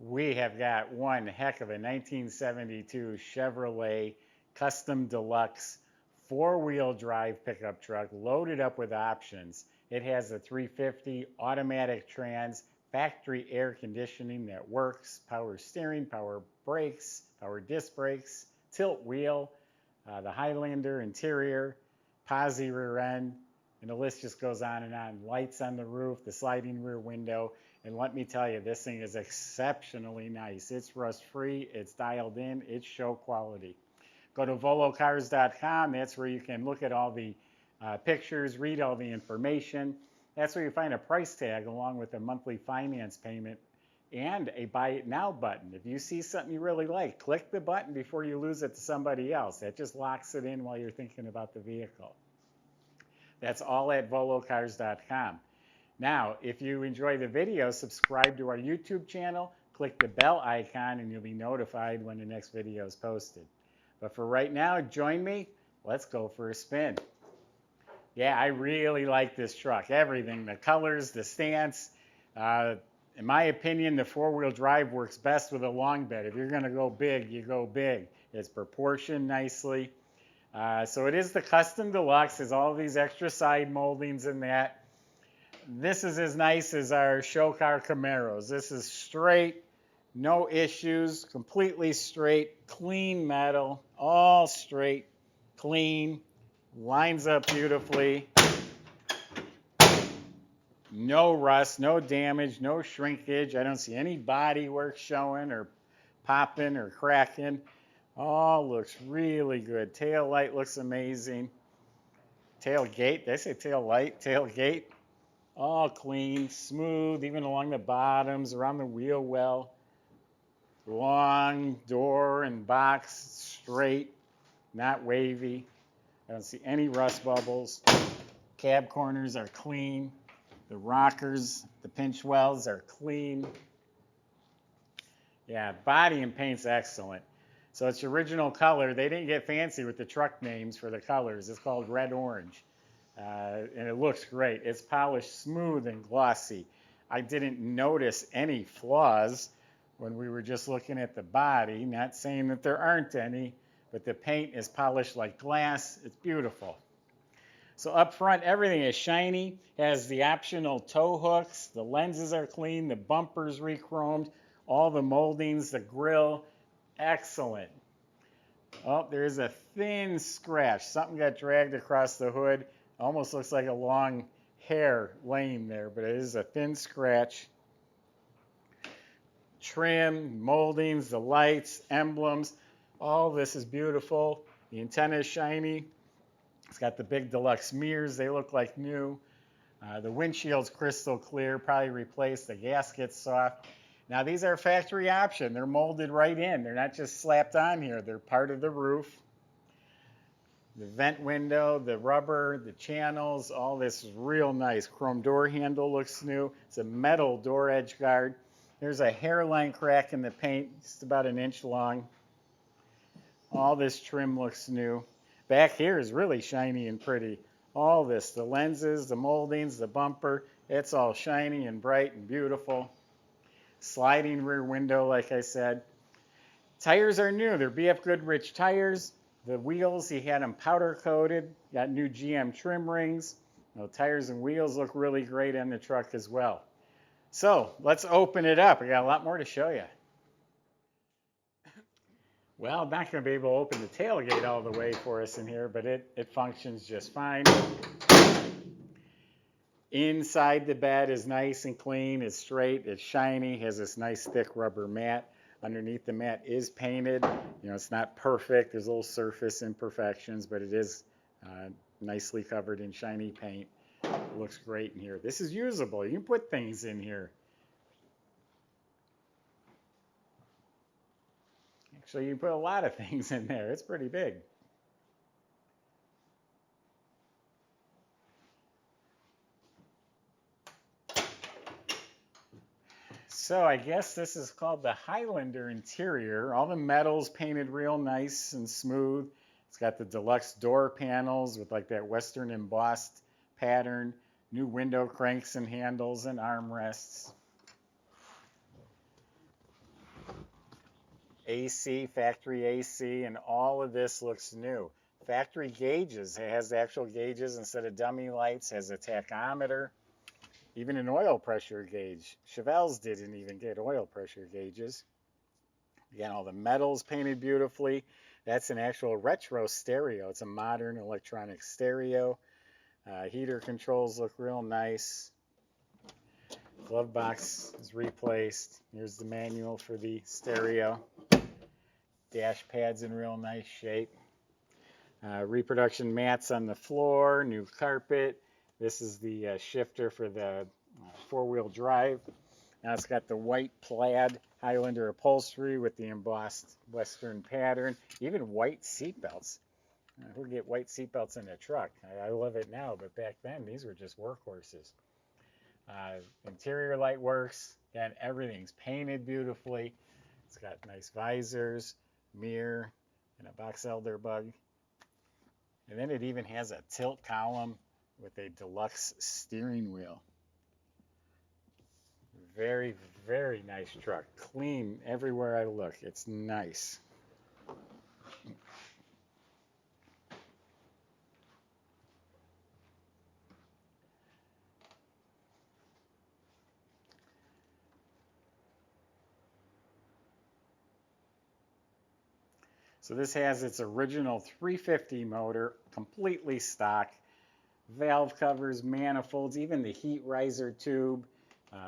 We have got one heck of a 1972 Chevrolet Custom Deluxe four-wheel drive pickup truck loaded up with options. It has a 350 automatic trans, factory air conditioning that works, power steering, power brakes, power disc brakes, tilt wheel, the Highlander interior, posi rear end, and the list just goes on and on. Lights on the roof, the sliding rear window, and let me tell you, this thing is exceptionally nice. It's rust-free, it's dialed in, it's show quality. Go to volocars.com. That's where you can look at all the pictures, read all the information. That's where you find a price tag along with a monthly finance payment and a buy it now button. If you see something you really like, click the button before you lose it to somebody else. That just locks it in while you're thinking about the vehicle. That's all at volocars.com. Now, if you enjoy the video, subscribe to our YouTube channel, click the bell icon, and you'll be notified when the next video is posted. But for right now, join me. Let's go for a spin. Yeah, I really like this truck. Everything, the colors, the stance. In my opinion, the four-wheel drive works best with a long bed. If you're going to go big, you go big. It's proportioned nicely. So it is the Custom Deluxe. There's all these extra side moldings in that. This is as nice as our show car Camaros. This is straight, no issues, completely straight, clean metal, all straight, clean, lines up beautifully. No rust, no damage, no shrinkage. I don't see any body work showing or popping or cracking. All looks really good. Tail light looks amazing. Tailgate, did I say tail light? Tailgate. All clean, smooth, even along the bottoms, around the wheel well. Long door and box, straight, not wavy. I don't see any rust bubbles. Cab corners are clean. The rockers, the pinch wells are clean. Yeah, body and paint's excellent. So it's original color. They didn't get fancy with the truck names for the colors. It's called red orange. And it looks great. It's polished, smooth, and glossy. I didn't notice any flaws when we were just looking at the body. Not saying that there aren't any, but the paint is polished like glass. It's beautiful. So up front, everything is shiny, has the optional tow hooks. The lenses are clean, the bumper's re-chromed, all the moldings, the grille, excellent. Oh, there's a thin scratch. Something got dragged across the hood. Almost looks like a long hair laying there, but it is a thin scratch. Trim, moldings, the lights, emblems, all this is beautiful. The antenna is shiny. It's got the big deluxe mirrors. They look like new. The windshield's crystal clear, probably replaced. The gasket's soft. Now, these are factory option. They're molded right in. They're not just slapped on here. They're part of the roof. The vent window, the rubber, the channels, all this is real nice. Chrome door handle looks new. It's a metal door edge guard. There's a hairline crack in the paint, just about an inch long. All this trim looks new. Back here is really shiny and pretty. All this, the lenses, the moldings, the bumper, it's all shiny and bright and beautiful. Sliding rear window, like I said. Tires are new. They're BF Goodrich tires. The wheels, he had them powder coated. Got new GM trim rings. The tires and wheels look really great on the truck as well. So let's open it up. I got a lot more to show you. Well, I'm not going to be able to open the tailgate all the way for us in here, but it functions just fine. Inside the bed is nice and clean. It's straight. It's shiny. Has this nice thick rubber mat. Underneath the mat is painted. You know, it's not perfect. There's little surface imperfections, but it is nicely covered in shiny paint. It looks great in here. This is usable. You can put things in here. Actually, you can put a lot of things in there. It's pretty big. So I guess this is called the Highlander interior. All the metal's painted real nice and smooth. It's got the deluxe door panels with like that Western embossed pattern. New window cranks and handles and armrests. AC, factory AC, and all of this looks new. Factory gauges, it has actual gauges instead of dummy lights, has a tachometer, even an oil pressure gauge. Chevelle's didn't even get oil pressure gauges. Again, all the metals painted beautifully. That's an actual retro stereo. It's a modern electronic stereo. Heater controls look real nice. Glove box is replaced. Here's the manual for the stereo. Dash pad's in real nice shape. Reproduction mats on the floor, new carpet. This is the shifter for the four-wheel drive. Now it's got the white plaid Highlander upholstery with the embossed Western pattern. Even white seat belts. Who get white seat belts in a truck? I love it now, but back then these were just workhorses. Interior light works. Again, everything's painted beautifully. It's got nice visors, mirror, and a box elder bug. And then it even has a tilt column with a deluxe steering wheel. Very, very nice truck. Clean everywhere I look. It's nice. So this has its original 350 motor, completely stock. Valve covers, manifolds, even the heat riser tube,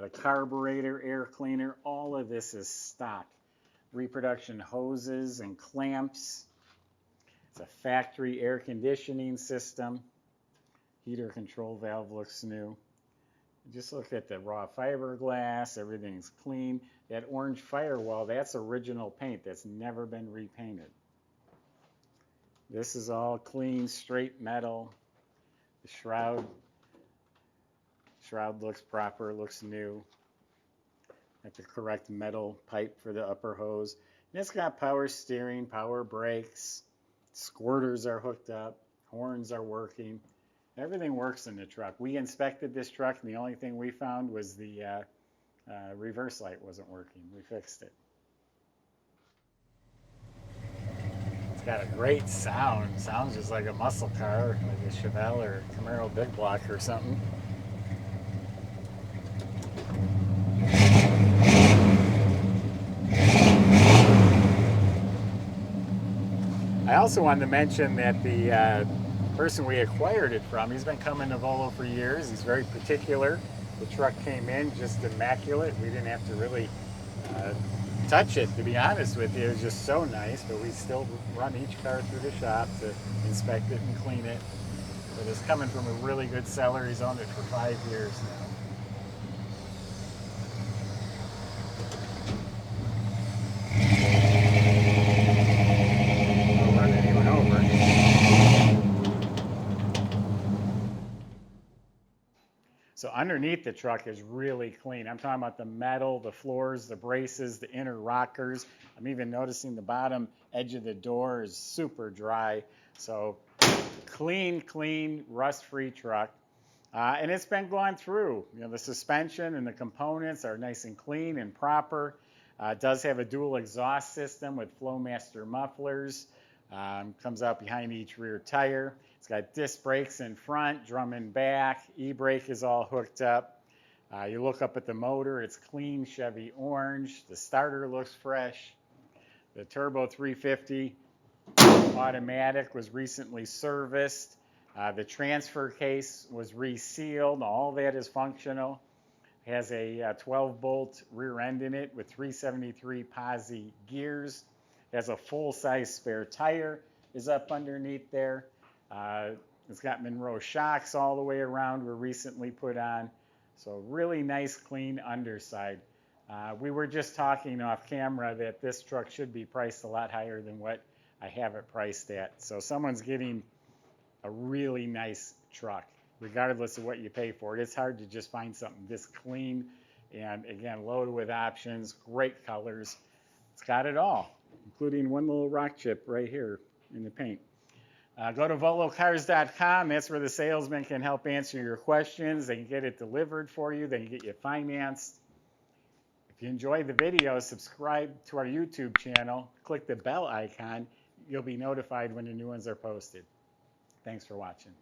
the carburetor, air cleaner, all of this is stock. Reproduction hoses and clamps. It's a factory air conditioning system. Heater control valve looks new. Just look at the raw fiberglass, everything's clean. That orange firewall, that's original paint, that's never been repainted. This is all clean, straight metal. The shroud looks proper, looks new. Got the correct metal pipe for the upper hose. And it's got power steering, power brakes. Squirters are hooked up. Horns are working. Everything works in the truck. We inspected this truck, and the only thing we found was the reverse light wasn't working. We fixed it. It's got a great sound. Sounds just like a muscle car, like a Chevelle or Camaro Big Block or something. I also wanted to mention that the person we acquired it from, he's been coming to Volo for years. He's very particular. The truck came in just immaculate. We didn't have to really touch it, to be honest with you. It was just so nice, but we still run each car through the shop to inspect it and clean it. But it's coming from a really good seller. He's owned it for 5 years now. Don't run anyone over. So underneath the truck is really clean. I'm talking about the metal, the floors, the braces, the inner rockers. I'm even noticing the bottom edge of the door is super dry. So clean, rust-free truck. And it's been gone through. You know, the suspension and the components are nice and clean and proper. It does have a dual exhaust system with Flowmaster mufflers. Comes out behind each rear tire. It's got disc brakes in front, drum in back. E-brake is all hooked up. You look up at the motor, it's clean Chevy orange. The starter looks fresh. The turbo 350 automatic was recently serviced. The transfer case was resealed. All that is functional. It has a 12-bolt rear end in it with 373 posi gears. It has a full-size spare tire is up underneath there. It's got Monroe shocks all the way around, were recently put on. So really nice, clean underside. We were just talking off camera that this truck should be priced a lot higher than what I have it priced at. So someone's getting a really nice truck, regardless of what you pay for it. It's hard to just find something this clean and, again, loaded with options, great colors. It's got it all, including one little rock chip right here in the paint. Go to volocars.com. That's where the salesman can help answer your questions. They can get it delivered for you. They can get you financed. If If you enjoyed the video, subscribe to our YouTube channel, click the bell icon. You'll be notified when the new ones are posted. Thanks for watching.